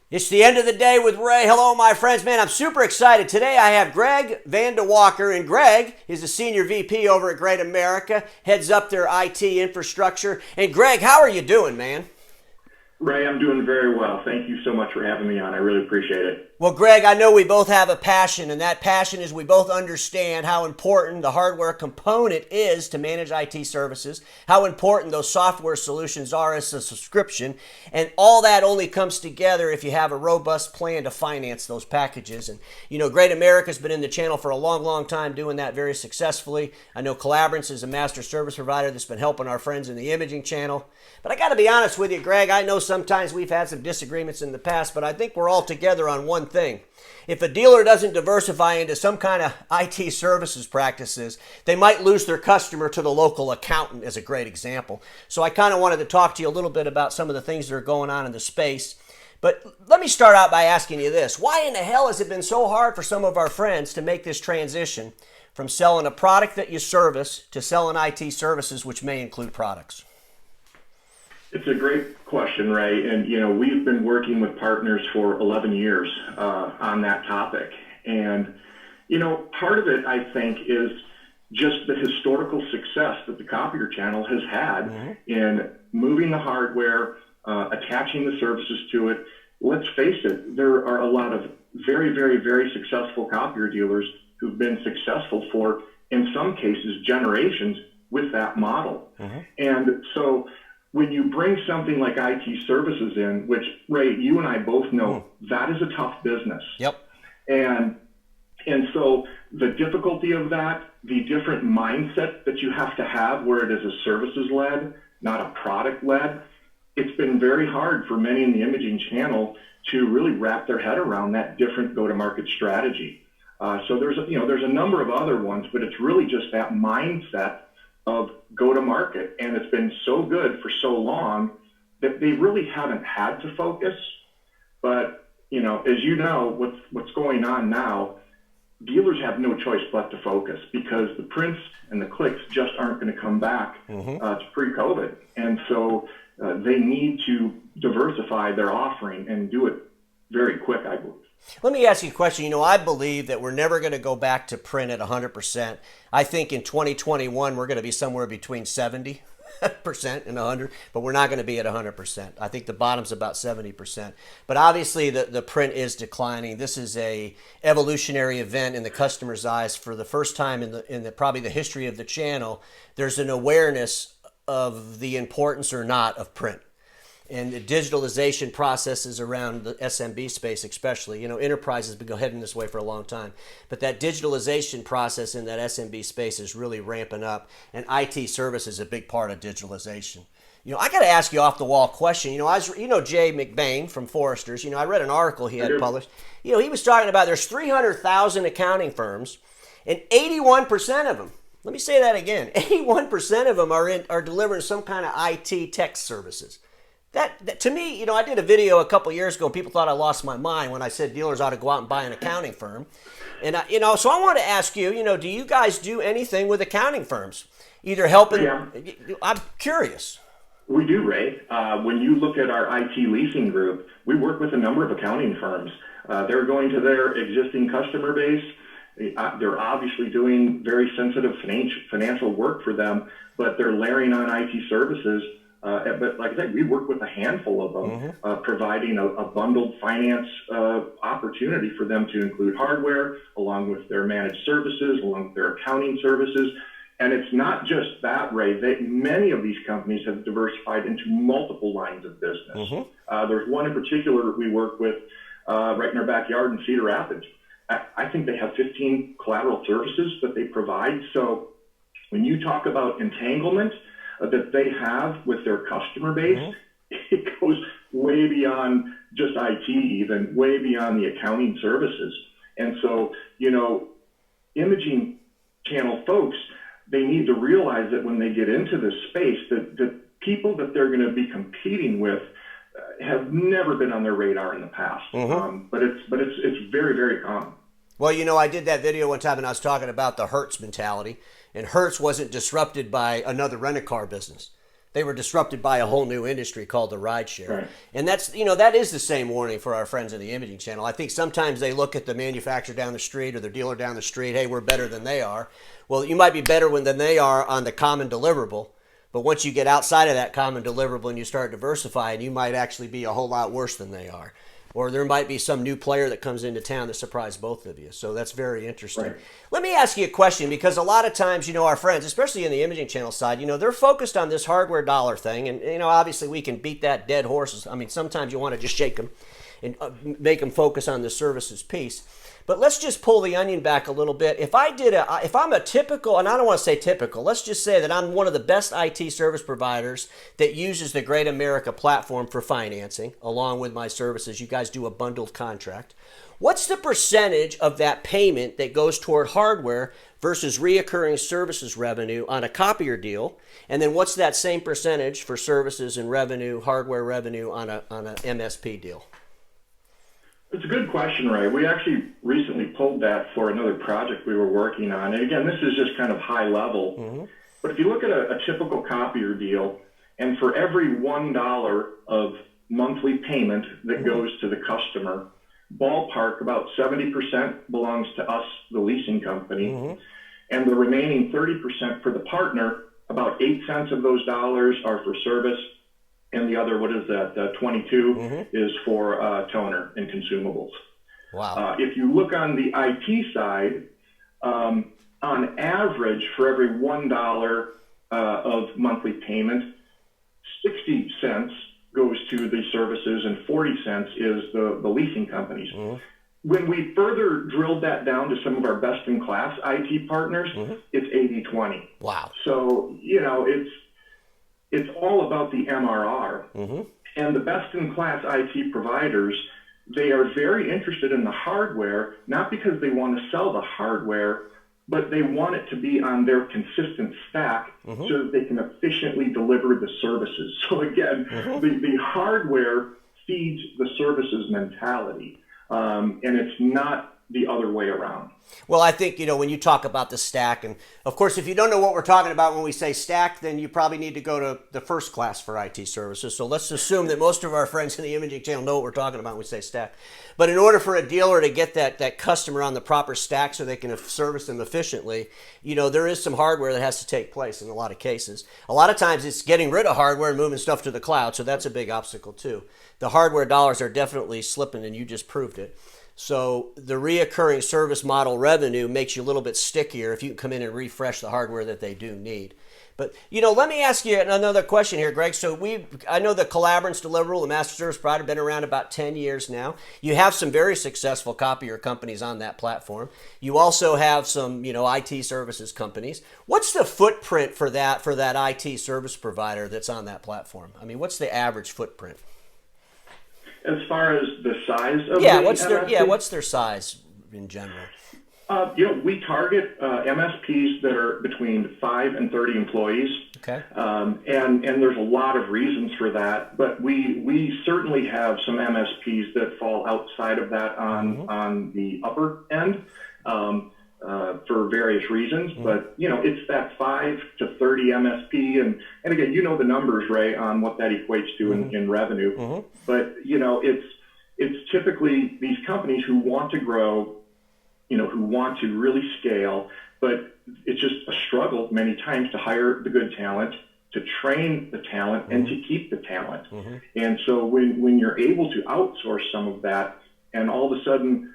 It's the end of the day with Ray. Hello, my friends. Man, I'm super excited. Today I have Greg VanDeWalker, and Greg is a senior VP over at Great America, heads up their IT infrastructure. And Greg, how are you doing, man? Ray, I'm doing very well. Thank you so much for having me on. I really appreciate it. Well, Greg, I know we both have a passion, and that passion is we both understand how important the hardware component is to manage IT services, how important those software solutions are as a subscription, and all that only comes together if you have a robust plan to finance those packages. And, you know, Great America's been in the channel for a long, long time doing that very successfully. I know Collaborance is a master service provider that's been helping our friends in the imaging channel. But I got to be honest with you, Greg, I know sometimes we've had some disagreements in the past, but I think we're all together on one thing. If a dealer doesn't diversify into some kind of IT services practices, they might lose their customer to the local accountant, as a great example. So I kind of wanted to talk to you a little bit about some of the things that are going on in the space. But let me start out by asking you this. Why in the hell has it been so hard for some of our friends to make this transition from selling a product that you service to selling IT services, which may include products? It's a great question, Ray. And, you know, we've been working with partners for 11 years on that topic. And, you know, part of it, I think, is just the historical success that the copier channel has had in moving the hardware, attaching the services to it. Let's face it, there are a lot of very, very, very successful copier dealers who've been successful for, in some cases, generations with that model. And so when you bring something like IT services in, which, Ray, you and I both know, that is a tough business. Yep. And so the difficulty of that, the different mindset that you have to have where it is a services-led, not a product-led, it's been very hard for many in the imaging channel to really wrap their head around that different go-to-market strategy. So there's a number of other ones, but it's really just that mindset of go-to-market, and it's been so good for so long that they really haven't had to focus. But, you know, as you know, what's going on now, dealers have no choice but to focus because the prints and the clicks just aren't going to come back to pre-COVID. And so they need to diversify their offering and do it very quick, I believe. Let me ask you a question. You know, I believe that we're never going to go back to print at 100%. I think in 2021, we're going to be somewhere between 70% and 100, but we're not going to be at 100%. I think the bottom's about 70%. But obviously, the print is declining. This is a evolutionary event in the customer's eyes. For the first time in the probably the history of the channel, there's an awareness of the importance or not of print. And the digitalization processes around the SMB space especially. You know, enterprise has been heading this way for a long time. But that digitalization process in that SMB space is really ramping up. And IT service is a big part of digitalization. You know, I got to ask you off the wall question. You know, Jay McBain from Forrester's. You know, I read an article he had published. You know, he was talking about there's 300,000 accounting firms, and 81% of them. Let me say that again. 81% of them are delivering some kind of IT tech services. That to me, you know, I did a video a couple years ago and people thought I lost my mind when I said dealers ought to go out and buy an accounting firm. And, so I want to ask you, you know, do you guys do anything with accounting firms? Either helping, Yeah. I'm curious. We do, Ray. When you look at our IT leasing group, we work with a number of accounting firms. They're going to their existing customer base. They're obviously doing very sensitive financial work for them, but they're layering on IT services. But like I said, we work with a handful of them, providing a bundled finance opportunity for them to include hardware along with their managed services, along with their accounting services. And it's not just that, Ray. Many of these companies have diversified into multiple lines of business. There's one in particular we work with right in our backyard in Cedar Rapids. I think they have 15 collateral services that they provide. So when you talk about entanglement that they have with their customer base, it goes way beyond just IT, even way beyond the accounting services. And so, you know, imaging channel folks, they need to realize that when they get into this space, that the people that they're going to be competing with have never been on their radar in the past. But it's very, very common. Well, you know, I did that video one time and I was talking about the Hertz mentality, and Hertz wasn't disrupted by another rent-a-car business. They were disrupted by a whole new industry called the rideshare. Right. And that's, that is the same warning for our friends in the imaging channel. I think sometimes they look at the manufacturer down the street or the dealer down the street, hey, we're better than they are. Well, you might be better than they are on the common deliverable, but once you get outside of that common deliverable and you start diversifying, you might actually be a whole lot worse than they are. Or there might be some new player that comes into town that surprises both of you. So that's very interesting. Right. Let me ask you a question, because a lot of times, our friends, especially in the imaging channel side, they're focused on this hardware dollar thing. And, obviously we can beat that dead horses. I mean, sometimes you want to just shake them and make them focus on the services piece. But let's just pull the onion back a little bit. If I'm a typical, and I don't want to say typical, let's just say that I'm one of the best IT service providers that uses the Great America platform for financing, along with my services. You guys do a bundled contract. What's the percentage of that payment that goes toward hardware versus reoccurring services revenue on a copier deal? And then what's that same percentage for services and revenue, hardware revenue on a MSP deal? It's a good question, Ray. We actually recently pulled that for another project we were working on. And again, this is just kind of high level. Mm-hmm. But if you look at a typical copier deal, and for every $1 of monthly payment that goes to the customer, ballpark about 70% belongs to us, the leasing company. Mm-hmm. And the remaining 30% for the partner, about 8 cents of those dollars are for service. And the other, 22 is for toner and consumables. Wow. If you look on the IT side, on average, for every $1 of monthly payment, 60 cents goes to the services and 40 cents is the leasing companies. Mm-hmm. When we further drilled that down to some of our best-in-class IT partners, it's 80-20. Wow. So, it's all about the MRR. Mm-hmm. And the best-in-class IT providers, they are very interested in the hardware, not because they want to sell the hardware, but they want it to be on their consistent stack so that they can efficiently deliver the services. So again, the hardware feeds the services mentality, and it's not the other way around. Well, I think, when you talk about the stack, and of course, if you don't know what we're talking about when we say stack, then you probably need to go to the first class for IT services. So let's assume that most of our friends in the imaging channel know what we're talking about when we say stack. But in order for a dealer to get that customer on the proper stack so they can service them efficiently, there is some hardware that has to take place in a lot of cases. A lot of times it's getting rid of hardware and moving stuff to the cloud. So that's a big obstacle too. The hardware dollars are definitely slipping, and you just proved it. So the reoccurring service model revenue makes you a little bit stickier if you can come in and refresh the hardware that they do need. But, let me ask you another question here, Greg. So I know the Collaborance Deliverable, the master service provider, been around about 10 years now. You have some very successful copier companies on that platform. You also have some, IT services companies. What's the footprint for that IT service provider that's on that platform? I mean, what's the average footprint? As far as the size of what's their size in general? We target MSPs that are between 5 and 30 employees. Okay. And there's a lot of reasons for that, but we certainly have some MSPs that fall outside of that on the upper end for various reasons. But it's that 5 to 30 MSP, and again, the numbers, Ray, on what that equates to in revenue. But it's typically these companies who want to grow, who want to really scale, but it's just a struggle many times to hire the good talent, to train the talent, and to keep the talent. And so when you're able to outsource some of that, and all of a sudden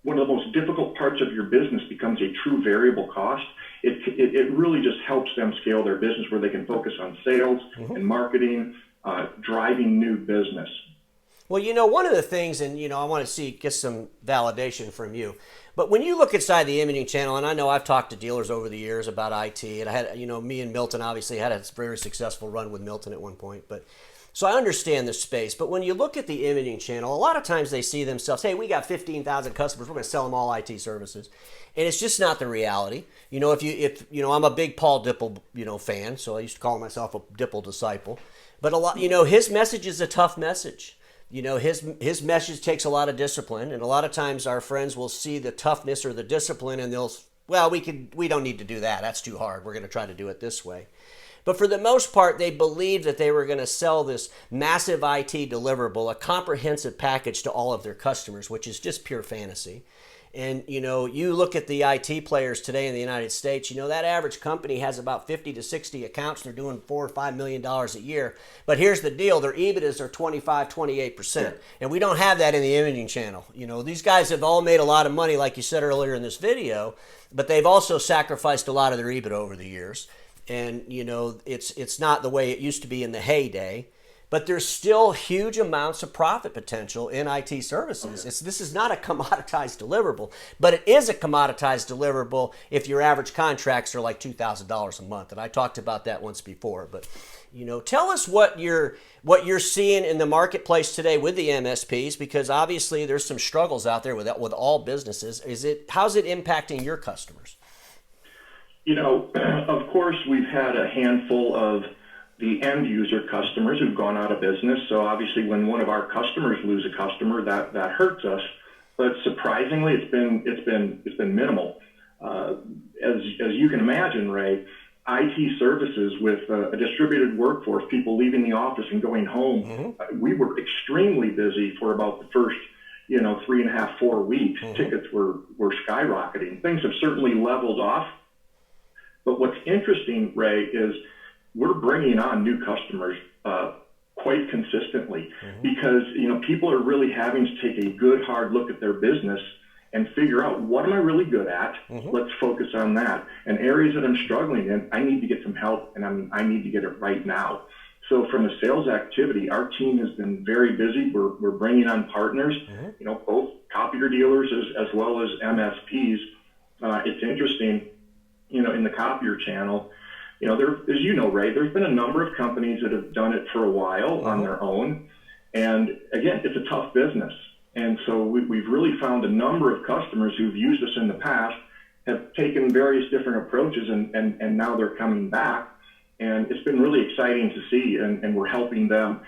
one of the most difficult parts of your business becomes a true variable cost, it really just helps them scale their business where they can focus on sales and marketing, driving new business. Well, one of the things, and, I want to get some validation from you, but when you look inside the imaging channel, and I know I've talked to dealers over the years about IT, and I had, me and Milton obviously had a very successful run with Milton at one point, so I understand the space. But when you look at the imaging channel, a lot of times they see themselves, hey, we got 15,000 customers, we're going to sell them all IT services. And it's just not the reality. If I'm a big Paul Dipple, fan, so I used to call myself a Dipple disciple. But a lot, his message is a tough message. His message takes a lot of discipline, and a lot of times our friends will see the toughness or the discipline, and we don't need to do that. That's too hard. We're going to try to do it this way. But for the most part, they believed that they were going to sell this massive IT deliverable, a comprehensive package to all of their customers, which is just pure fantasy. And, you look at the IT players today in the United States, that average company has about 50 to 60 accounts. They're doing $4 or $5 million a year. But here's the deal. Their EBITDAs are 25, 28%. And we don't have that in the imaging channel. These guys have all made a lot of money, like you said earlier in this video, but they've also sacrificed a lot of their EBIT over the years. And, it's not the way it used to be in the heyday. But there's still huge amounts of profit potential in IT services. This is not a commoditized deliverable, but it is a commoditized deliverable if your average contracts are like $2,000 a month. And I talked about that once before. But tell us what you're seeing in the marketplace today with the MSPs, because obviously there's some struggles out there with all businesses. How's it impacting your customers? Of course, we've had a handful of the end user customers who've gone out of business. So obviously when one of our customers lose a customer, that hurts us. But surprisingly, it's been minimal. As you can imagine, Ray, IT services with a distributed workforce, people leaving the office and going home, we were extremely busy for about the first 3.5, 4 weeks. Tickets were skyrocketing. Things have certainly leveled off. But what's interesting, Ray, is we're bringing on new customers quite consistently because, people are really having to take a good, hard look at their business and figure out, what am I really good at? Let's focus on that. And areas that I'm struggling in, I need to get some help, and I need to get it right now. So from a sales activity, our team has been very busy. We're bringing on partners, both copier dealers as well as MSPs. It's interesting, in the copier channel, as Ray, there's been a number of companies that have done it for a while on their own. And again, it's a tough business. And so we've really found a number of customers who've used us in the past, have taken various different approaches, and now they're coming back. And it's been really exciting to see, and we're helping them,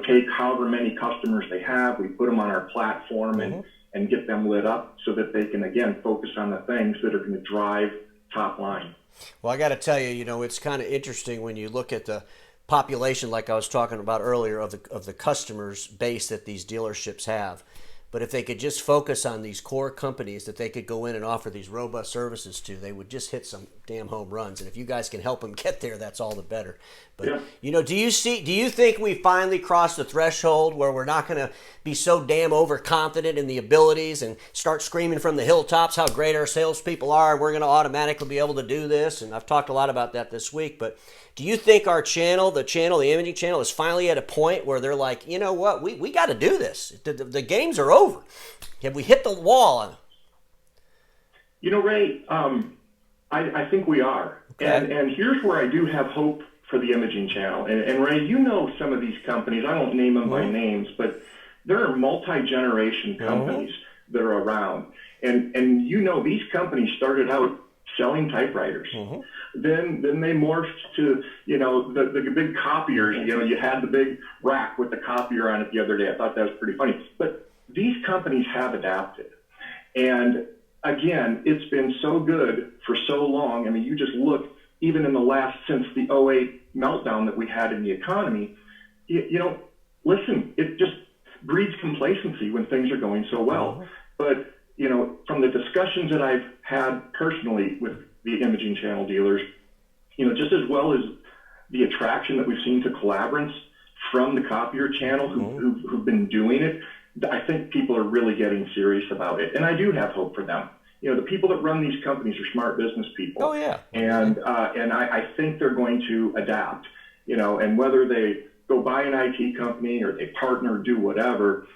take however many customers they have. We put them on our platform and get them lit up so that they can, again, focus on the things that are going to drive top line. Well, I got to tell you, it's kind of interesting when you look at the population, like I was talking about earlier, of the customers base that these dealerships have. But if they could just focus on these core companies that they could go in and offer these robust services to, they would just hit some damn home runs. And if you guys can help them get there, that's all the better. But, do you think we finally crossed the threshold where we're not going to be so damn overconfident in the abilities and start screaming from the hilltops how great our salespeople are and we're going to automatically be able to do this? And I've talked a lot about that this week, but do you think our channel, the imaging channel, is finally at a point where they're like, you know what, we got to do this. The games are over. Have we hit the wall? Ray, I think we are. Okay. And here's where I do have hope for the imaging channel. And Ray, some of these companies, I won't name them by names, but there are multi-generation companies that are around. And these companies started out selling typewriters. Then they morphed to, the big copiers. You had the big rack with the copier on it the other day. I thought that was pretty funny. But these companies have adapted. And again, it's been so good for so long. I mean, you just look, even in since the '08 meltdown that we had in the economy, listen, it just breeds complacency when things are going so well. But, from the discussions that I've had personally with the imaging channel dealers, just as well as the attraction that we've seen to collaborants from the copier channel who've been doing it, I think people are really getting serious about it. And I do have hope for them. The people that run these companies are smart business people. Oh, yeah. And I think they're going to adapt, and whether they go buy an IT company or they partner or do whatever,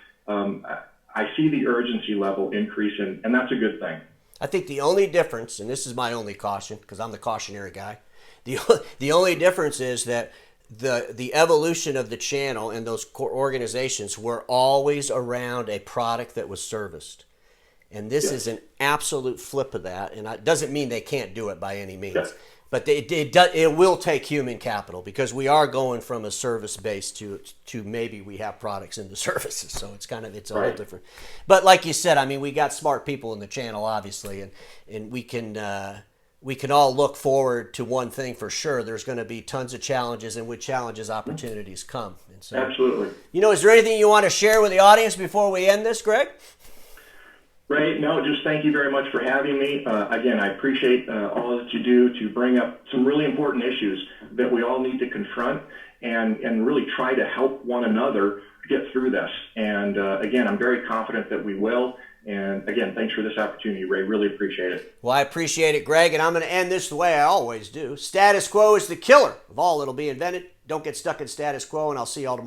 I see the urgency level increase, and that's a good thing. I think the only difference, and this is my only caution, because I'm the cautionary guy, the only difference is that the evolution of the channel and those core organizations were always around a product that was serviced. And this is an absolute flip of that. And it doesn't mean they can't do it by any means. Yes. But it will take human capital, because we are going from a service base to maybe we have products into services. So it's a whole different. But like you said, I mean, we got smart people in the channel, obviously, and we can we can all look forward to one thing for sure. There's going to be tons of challenges, and with challenges, opportunities come. And so, Absolutely. is there anything you want to share with the audience before we end this, Greg? Ray, no, just thank you very much for having me. Again, I appreciate all that you do to bring up some really important issues that we all need to confront and really try to help one another get through this. And again, I'm very confident that we will. And again, thanks for this opportunity, Ray. Really appreciate it. Well, I appreciate it, Greg, and I'm going to end this the way I always do. Status quo is the killer of all that'll be invented. Don't get stuck in status quo, and I'll see you all tomorrow.